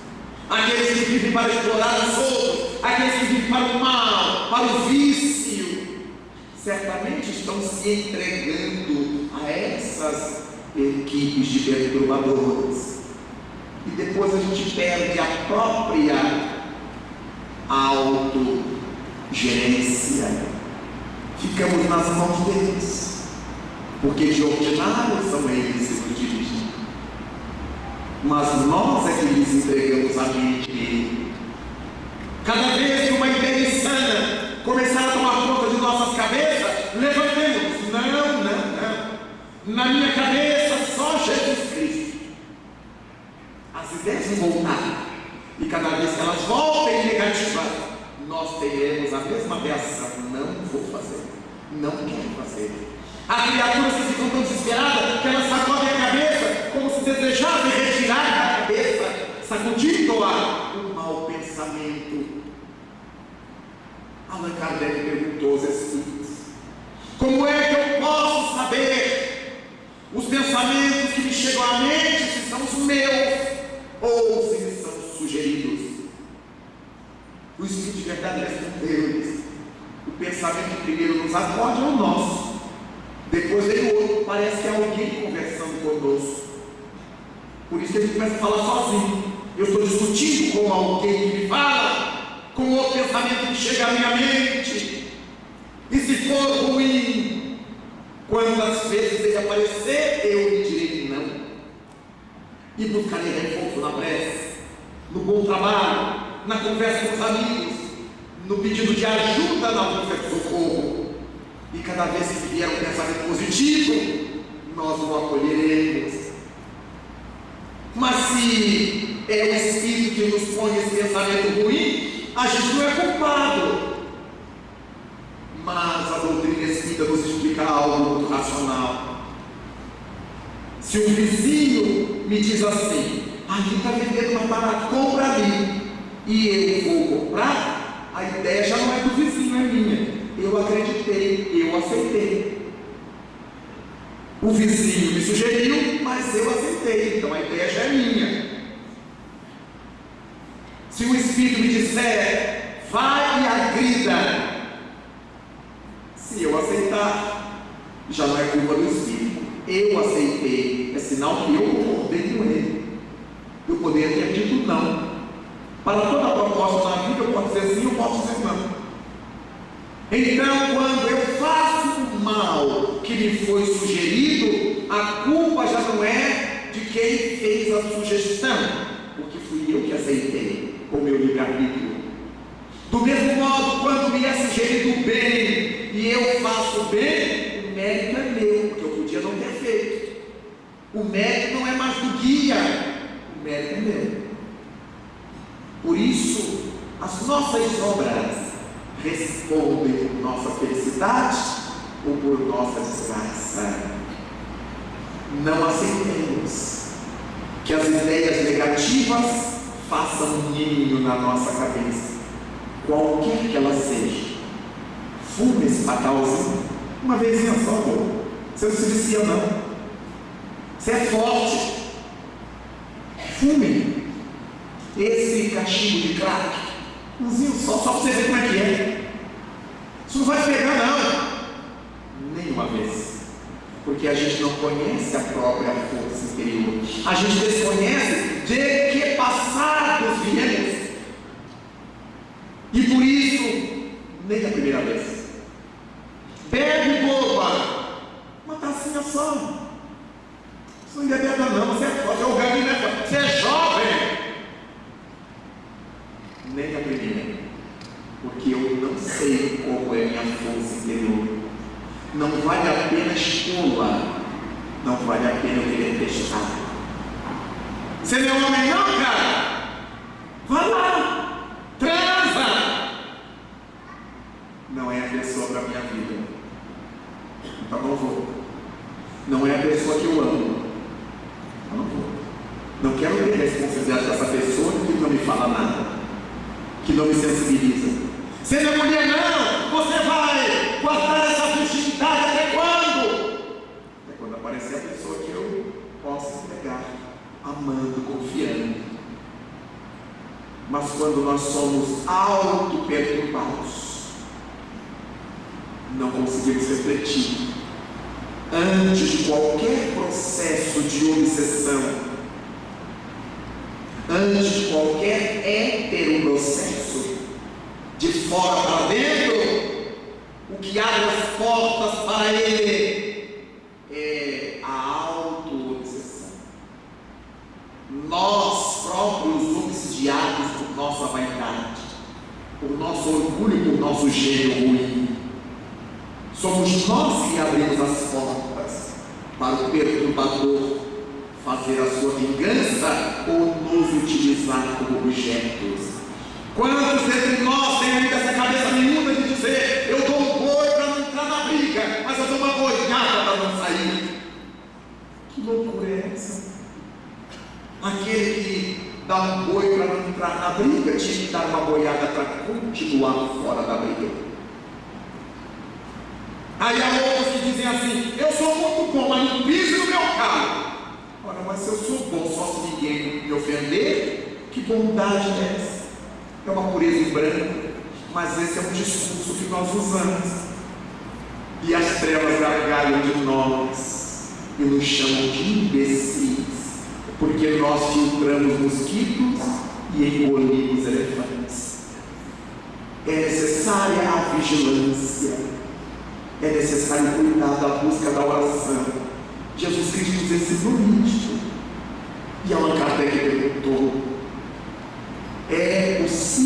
aqueles que vivem para explorar os outros, aqueles que vivem para o mal, para o vício, certamente estão se entregando a essas equipes de perturbadores. E depois a gente perde a própria autogerência, ficamos nas mãos deles, porque de ordinário são eles que nos dirigem, mas nós é que lhes entregamos a mente. Cada vez que uma ideia insana começar a tomar conta de nossas cabeças, levantemos: não, na minha cabeça só Jesus Cristo. As ideias vão voltar, e cada vez que elas voltem negativas, nós teremos a mesma reação: não vou fazer, não quero fazer. Há criaturas que ficam tão desesperadas que elas sacodem a cabeça como se desejassem retirar da cabeça, sacudindo-a, um mau pensamento. Allan Kardec perguntou aos espíritos: como é que eu posso saber os pensamentos que me chegam à mente, se são os meus ou se me são sugeridos? O Espírito de verdade respondeu-lhes: o pensamento que primeiro nos acorde é o nosso, depois vem o outro. Parece que é alguém conversando conosco. Por isso que a gente começa a falar sozinho. Eu estou discutindo com alguém que me fala, com outro pensamento que chega à minha mente. E se for ruim, quantas vezes ele aparecer, eu lhe direi não, e buscarei reforço na prece, no bom trabalho, na conversa com os amigos, no pedido de ajuda, na busca de socorro. E cada vez que vier um pensamento positivo, nós o acolheremos. Mas se é o Espírito que nos põe esse pensamento ruim, a gente não é culpado. Mas a doutrina espírita nos explica algo muito racional. Se um vizinho me diz assim: ali está vendendo mais barato, compra ali, e eu vou comprar, a ideia já não é do vizinho, é minha. Eu acreditei, eu aceitei. O vizinho me sugeriu, mas eu aceitei, então a ideia já é minha. Se o Espírito me disser: vai e agrida, se eu aceitar, já não é culpa do Espírito. Eu aceitei, é sinal que eu concordei com ele. Eu poderia ter dito não. Para toda proposta na vida, eu posso dizer sim, eu posso dizer não. Então, quando eu faço o mal que me foi sugerido, a culpa já não é de quem fez a sugestão, porque fui eu que aceitei com o meu livre-arbítrio. Do mesmo modo, quando me é sugerido o bem e eu faço o bem, o mérito é meu, porque eu podia não ter feito. O mérito não é mais do guia, o mérito é meu. Por isso, as nossas obras respondem por nossa felicidade ou por nossa desgraça. Não aceitemos que as ideias negativas façam um ninho na nossa cabeça, qualquer que ela seja. Fume esse papelzinho uma vezinha só, amor. Você não se vicia não. Você é forte. Fume esse cachimbo de crack, umzinho só para você ver como é que é. Isso não vai pegar não, nenhuma vez, porque a gente não conhece a própria força interior. A gente desconhece de que passados viemos, e por isso nem a primeira vez. Bebe, boba, uma tacinha só. Isso não embebeda não, você é forte, é o galinho, né? Você é jovem. Nem a primeira, porque eu não sei como é minha força interior. Não vale a pena escola, não vale a pena eu querer testar. Você não é homem não, cara? Vai lá, transa. Não é a pessoa para a minha vida, então não vou. Não é a pessoa que eu amo, eu não vou. Não quero ter responsabilidade com essa pessoa que não me fala nada, que não me sensibiliza. Você não é mulher não, você vai guardar essa virgindade até quando? É quando aparecer a pessoa que eu possa entregar, amando, confiando. Mas quando nós somos auto-perturbados, não conseguimos refletir antes de qualquer processo de obsessão, antes de qualquer heteroprocesso, de fora para dentro, o que abre as portas para ele é a auto-obsessão. Nós próprios obsidiados por nossa vaidade, por nosso orgulho, por nosso gênio ruim. Somos nós que abrimos as portas para o perturbador fazer a sua vingança ou nos utilizar como objetos. Quantos entre nós têm ainda essa cabeça nenhuma de dizer: eu dou um boi para não entrar na briga, mas eu dou uma boiada para não sair? Que loucura é essa? Aquele que dá um boi para não entrar na briga tinha que dar uma boiada para continuar fora da briga. Aí há outros que dizem assim: eu sou muito bom, mas não pise no meu carro. Ora, mas se eu sou bom só se ninguém me ofender, que bondade é essa? É uma pureza em branco, mas esse é um discurso que nós usamos. E as trevas gargalham de nós e nos chamam de imbecis, porque nós filtramos mosquitos e engolimos elefantes. É necessária a vigilância, é necessário cuidar da busca da oração. Jesus Cristo nos ensinou isto. E Allan Kardec perguntou: é possível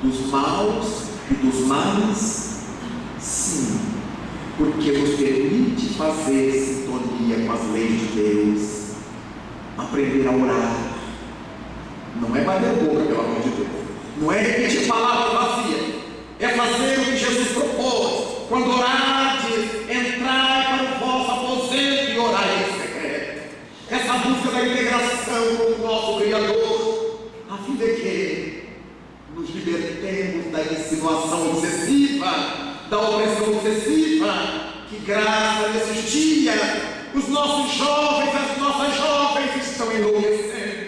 dos maus e dos males? Sim, porque nos permite fazer sintonia com as leis de Deus, aprender a orar. Não é bater boca, pelo amor de Deus, não é repetir palavras vazias, é fazer o que Jesus propôs. Quando orardes, entrai para o vosso aposento e orai em secreto. Essa busca da integração com o nosso Criador, a fim de que nos libertemos da insinuação obsessiva, da opressão obsessiva, que graça nesses dias os nossos jovens, as nossas jovens estão enlouquecendo.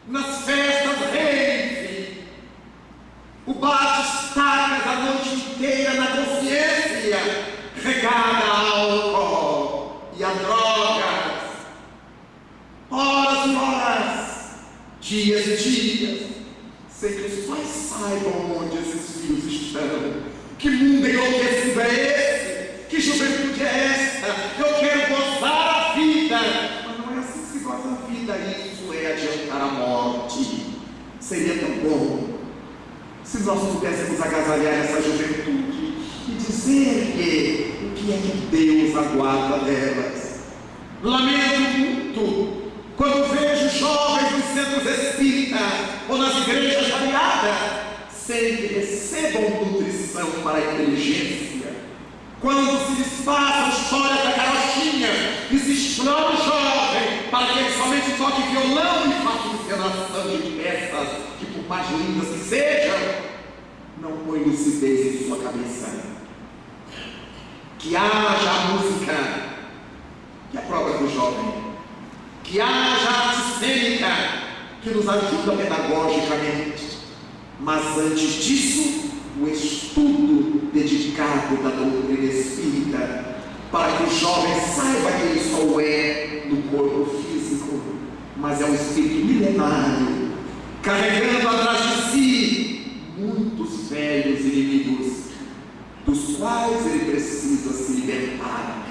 Nas festas rave, o bate-estacas a noite inteira na consciência, regada a álcool e a drogas, horas e horas, dias e dias, sem que os pais saibam onde esses filhos estão. Que mundo enlouquecido é esse? Que juventude é esta? Eu quero gozar a vida, mas não é assim que se goza a vida. Isso é adiantar a morte. Seria tão bom se nós pudéssemos agasalhar essa juventude e dizer o que é que Deus aguarda delas. Lamento muito quando vejo jovens nos centros espíritas ou nas igrejas variadas sem que recebam nutrição para a inteligência. Quando se lhes passa a história da carochinha e se explora o jovem para que ele somente toque violão e faça encenação de peças que, por mais lindas que sejam, não põe lucidez em sua cabeça. Que haja a música, que é a prova do jovem, que haja a arte cênica, que nos ajuda pedagogicamente, mas antes disso, o estudo dedicado da doutrina espírita, para que o jovem saiba que ele só é no corpo físico, mas é um espírito milenário, carregando atrás de si muitos velhos inimigos, dos quais ele precisa se libertar.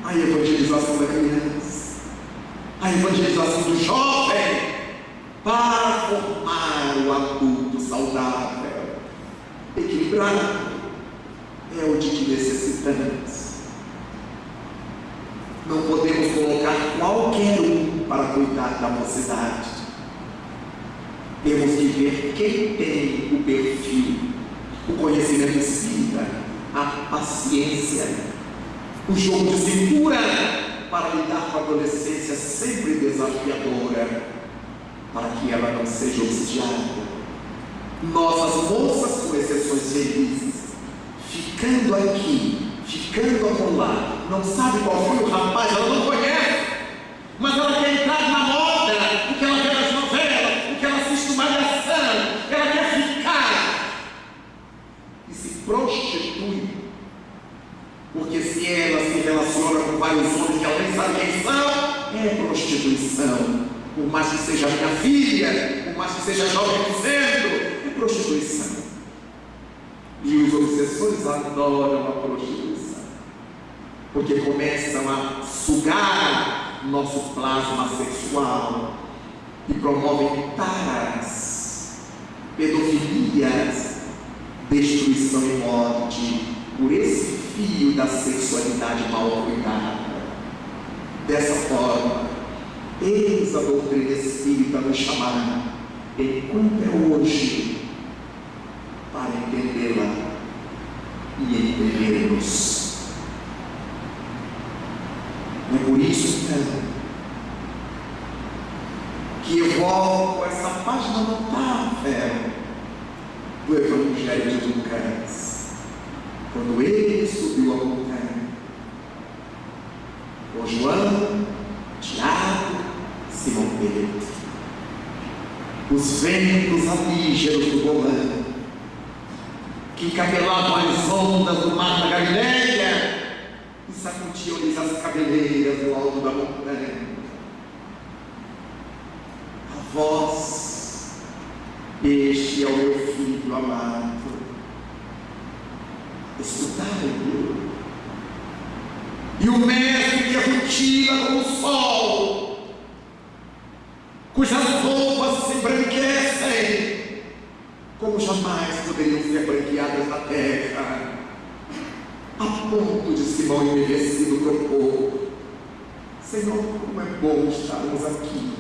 A evangelização da criança, a evangelização do jovem, para formar o adulto saudável, equilibrado, é o de que necessitamos. Não podemos colocar qualquer um para cuidar da mocidade. Temos que ver quem tem o perfil, o conhecimento espírita, a paciência, o jogo de cintura para lidar com a adolescência sempre desafiadora, para que ela não seja obsidiada. Nossas moças, com exceções felizes, ficando aqui, ficando acolá, não sabe qual foi o rapaz, ela não conhece, mas ela quer entrar na moda, porque ela vê nas novelas, porque ela assiste Malhação, ela quer ficar e se prostitui, porque se ela se relaciona com vários homens que ela nem sabe quem são, é prostituição. Por mais que seja minha filha, por mais que seja jovem do centro, é prostituição. E os obsessores adoram a prostituição, porque começam a sugar nosso plasma sexual e promovem taras, pedofilias, destruição e morte por esse fio da sexualidade mal cuidada. Dessa forma, eis a doutrina espírita nos chamar, enquanto é hoje, para entendê-la e entendermos. É por isso, então, que evoco essa página notável do Evangelho de Lucas, quando ele subiu a montanha, com João, Tiago, Simão Pedro, os ventos alígeros do Golã, que encabelavam as ondas do mar da Galileia e sacudiam-lhes as cabeleiras do alto da montanha. A voz: este é o meu filho amado, escutai-o. E o mestre que rutila como o sol, cujas roupas se embranquecem como jamais poderiam ser branqueadas na terra, a ponto de Simão envelhecido propor: Senhor, como é bom estarmos aqui,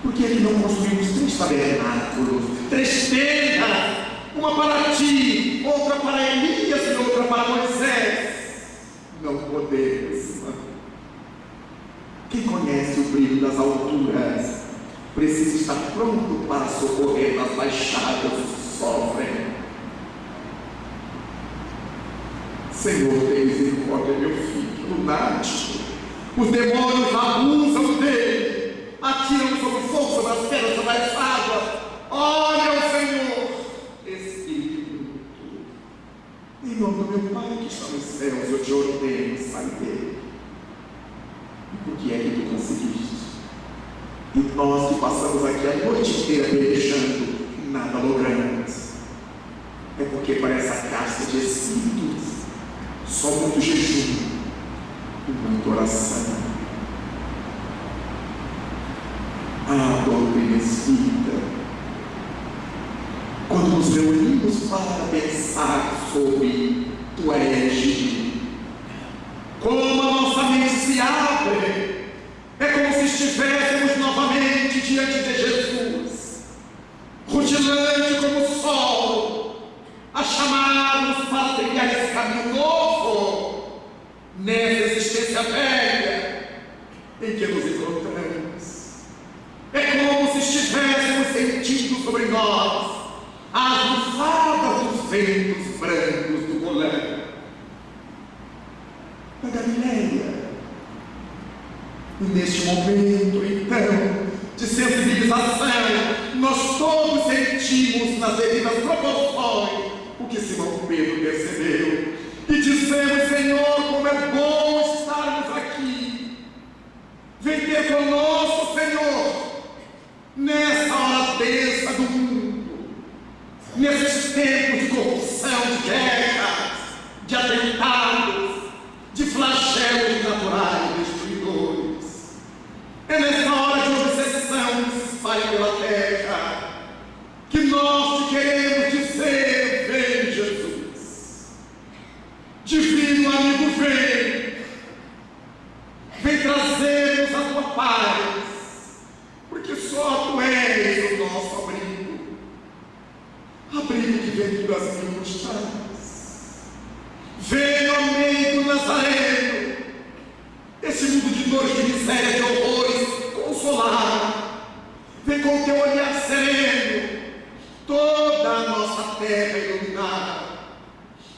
porque aqui não construímos 3 tabernáculos, 3 tendas, uma para ti, outra para Elias e outra para Moisés. Não podemos. Quem conhece o brilho das alturas precisa estar pronto para socorrer nas baixadas que sofrem. Senhor, tem misericórdia, meu filho lunático. Os demônios abusam dele, atiram sobre força das pedras, sobre as águas. Olha o Senhor, Espírito. Em nome do meu Pai que está nos céus, eu te ordeno, sai dele. E por que é que tu conseguiste? E nós que passamos aqui a noite inteira pelejando, nada logramos. É porque para essa casta de espíritos, só muito jejum e muita oração. A doutrina espírita, quando nos reunimos para pensar sobre tua égide, como a nossa mente se abre, é como se estivéssemos novamente diante de Jesus, rutilante como o sol, a chamar-nos para trilhar esse caminho novo, nessa existência velha em que nos encontramos. É como se estivéssemos sentindo sobre nós as bufadas dos ventos brancos do Golã, da Galileia. E neste momento, então, de sensibilização, nós todos sentimos nas devidas proporções o que Simão Pedro percebeu. E dizemos: Senhor, como é bom estarmos aqui. Vem ter conosco, Senhor, nessa hora densa do mundo, nesses tempos de corrupção, de guerras, de atentados, de flagelos naturais destruidores. É nessa hora de obsessão que se espalha pela terra que nós te queremos dizer: vem, Jesus. Divino amigo, vem trazer-nos a tua paz, porque só tu és o nosso abrigo, abrigo que vem das circunstâncias. Vem, ó meio do Nazareno, esse mundo de dores, de miséria, de horrores, consolar. Vem com o teu olhar sereno, toda a nossa terra iluminar.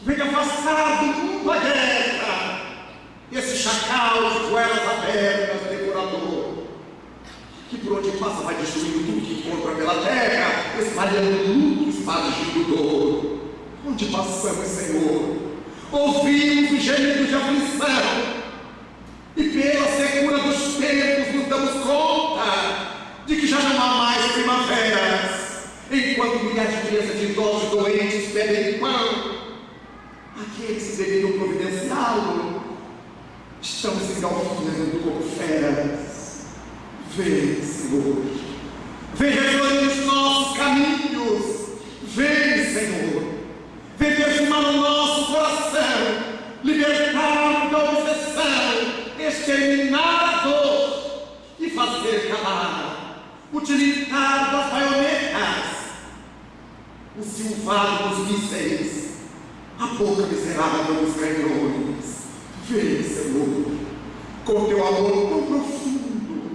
Vem afastar do mundo a guerra, esse chacal de goelas abertas, devorador, que por onde passa vai destruindo tudo que encontra pela terra, espalhando luto, espargindo dor. Onde passamos, Senhor, ouvimos os gemidos de aflição, e pela secura dos tempos nos damos conta de que já não há mais primaveras, enquanto milhares de crianças, de idosos doentes pedem pão. Aqueles que deveriam providenciá-lo estão se engalfinhando como feras. Vem, Senhor, vem reflorir os nossos caminhos. Vem, Senhor, vem perfumar o nosso coração, libertar da obsessão, exterminar a dor e fazer calar, utilitar das baionetas, o silvado dos mísseis, a boca miserável dos canhões. Vem, Senhor, com teu amor tão profundo,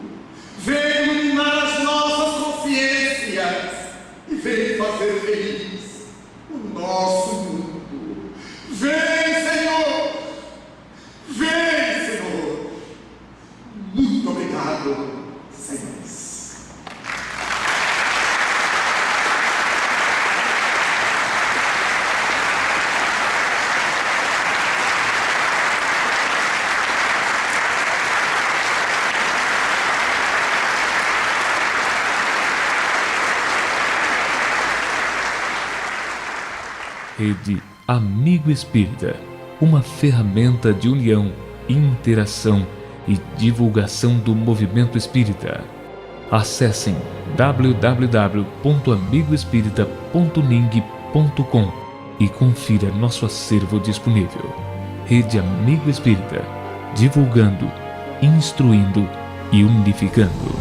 vem iluminar as nossas consciências e vem fazer feliz o nosso mundo. Vem, Senhor, vem, Senhor. Muito obrigado, Senhor. Rede Amigo Espírita, uma ferramenta de união, interação e divulgação do movimento espírita. Acessem www.amigoespírita.ning.com e confira nosso acervo disponível. Rede Amigo Espírita, divulgando, instruindo e unificando.